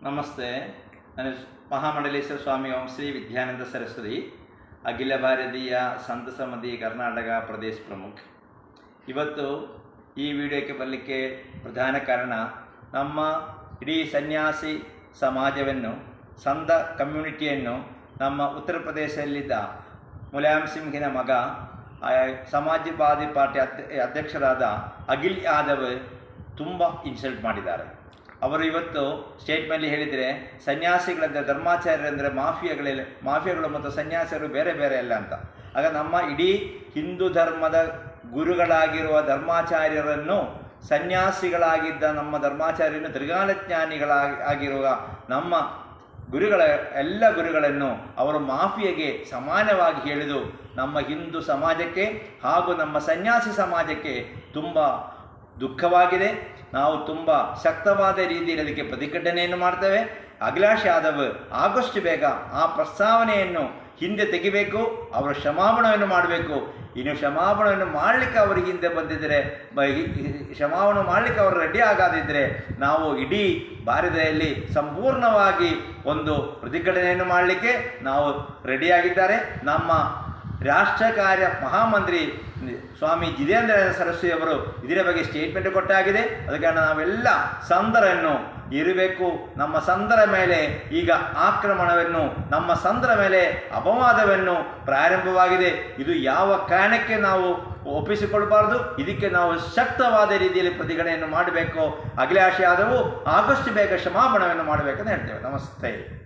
ನಮಸ್ತೆ. ನಾನು ಮಹಾಮಂಡಲೇಶ್ವರ ಸ್ವಾಮಿ ಓಂ ಶ್ರೀ ವಿದ್ಯಾನಂದ ಸರಸ್ವತಿ, ಅಖಿಲ ಭಾರತೀಯ ಸಂತ ಸಮಿತಿ ಕರ್ನಾಟಕ ಪ್ರದೇಶ ಪ್ರಮುಖ. ಇವತ್ತು ಈ ವಿಡಿಯೋಕ್ಕೆ ಬರಲಿಕ್ಕೆ ಪ್ರಧಾನ ಕಾರಣ, ನಮ್ಮ ಇಡೀ ಸನ್ಯಾಸಿ ಸಮಾಜವನ್ನು, ಸಂತ ಕಮ್ಯುನಿಟಿಯನ್ನು ನಮ್ಮ ಉತ್ತರ ಪ್ರದೇಶದಲ್ಲಿದ್ದ ಮುಲಾಯಂ ಸಿಂಘಿನ ಮಗ, ಸಮಾಜವಾದಿ ಪಾರ್ಟಿ ಅಧ್ಯಕ್ಷರಾದ ಅಖಿಲ್ ಯಾದವ್ ತುಂಬ ಇನ್ಸಲ್ಟ್ ಮಾಡಿದ್ದಾರೆ. ಅವರು ಇವತ್ತು ಸ್ಟೇಟ್ಮೆಂಟಲ್ಲಿ ಹೇಳಿದರೆ, ಸನ್ಯಾಸಿಗಳಂದರೆ ಧರ್ಮಾಚಾರ್ಯರಂದರೆ ಮಾಫಿಯಾಗಳು ಮತ್ತು ಸನ್ಯಾಸಿಗಳು ಬೇರೆ ಬೇರೆ ಅಲ್ಲ ಅಂತ. ಆಗ ನಮ್ಮ ಇಡೀ ಹಿಂದೂ ಧರ್ಮದ ಗುರುಗಳಾಗಿರುವ ಧರ್ಮಾಚಾರ್ಯರನ್ನು, ಸನ್ಯಾಸಿಗಳಾಗಿದ್ದ ನಮ್ಮ ಧರ್ಮಾಚಾರ್ಯರನ್ನು, ತ್ರಿಕಾಲಜ್ಞಾನಿಗಳಾಗಿರುವ ನಮ್ಮ ಎಲ್ಲ ಗುರುಗಳನ್ನು ಅವರು ಮಾಫಿಯಾಗೆ ಸಮಾನವಾಗಿ ಹೇಳಿದು ನಮ್ಮ ಹಿಂದೂ ಸಮಾಜಕ್ಕೆ ಹಾಗೂ ನಮ್ಮ ಸನ್ಯಾಸಿ ಸಮಾಜಕ್ಕೆ ತುಂಬ ದುಃಖವಾಗಿದೆ. ನಾವು ತುಂಬ ಶಕ್ತವಾದ ರೀತಿಯಲ್ಲಿ ಅದಕ್ಕೆ ಪ್ರತಿಭಟನೆಯನ್ನು ಮಾಡ್ತೇವೆ. ಅಖಿಲೇಶ್ ಯಾದವ್ ಆದಷ್ಟು ಬೇಗ ಆ ಪ್ರಸ್ತಾವನೆಯನ್ನು ಹಿಂದೆ ತೆಗಿಬೇಕು, ಅವರು ಕ್ಷಮಾಪಣೆಯನ್ನು ಮಾಡಬೇಕು. ಇನ್ನು ಕ್ಷಮಾಪಣೆಯನ್ನು ಮಾಡಲಿಕ್ಕೆ ಅವರು ಹಿಂದೆ ಬಂದಿದ್ದರೆ, ಕ್ಷಮಾಪಣೆ ಮಾಡಲಿಕ್ಕೆ ಅವರು ರೆಡಿ ಆಗದಿದ್ದರೆ, ನಾವು ಇಡೀ ಭಾರತದಲ್ಲಿ ಸಂಪೂರ್ಣವಾಗಿ ಒಂದು ಪ್ರತಿಭಟನೆಯನ್ನು ಮಾಡಲಿಕ್ಕೆ ನಾವು ರೆಡಿಯಾಗಿದ್ದಾರೆ. ನಮ್ಮ ರಾಷ್ಟ್ರ ಕಾರ್ಯ ಮಹಾಮಂತ್ರಿ ಸ್ವಾಮಿ ಜಿತೇಂದ್ರ ಸರಸ್ವತಿ ಅವರು ಇದರ ಬಗ್ಗೆ ಸ್ಟೇಟ್ಮೆಂಟ್ ಕೊಟ್ಟಾಗಿದೆ. ಅದಕ್ಕೆ ನಾವೆಲ್ಲ ಸಂತರನ್ನು ಇರಬೇಕು. ನಮ್ಮ ಸಂತರ ಮೇಲೆ ಈಗ ಆಕ್ರಮಣವನ್ನು, ನಮ್ಮ ಸಂತರ ಮೇಲೆ ಅಪವಾದವನ್ನು ಪ್ರಾರಂಭವಾಗಿದೆ. ಇದು ಯಾವ ಕಾರಣಕ್ಕೆ ನಾವು ಒಪ್ಪಿಸಿಕೊಳ್ಬಾರ್ದು. ಇದಕ್ಕೆ ನಾವು ಶಕ್ತವಾದ ರೀತಿಯಲ್ಲಿ ಪ್ರತಿಭಟನೆಯನ್ನು ಮಾಡಬೇಕು. ಅಖಿಲೇಶ್ ಯಾದವ್ ಆದಷ್ಟು ಬೇಗ ಕ್ಷಮಾಪಣೆಯನ್ನು ಮಾಡಬೇಕಂತ ಹೇಳ್ತೇವೆ. ನಮಸ್ತೆ.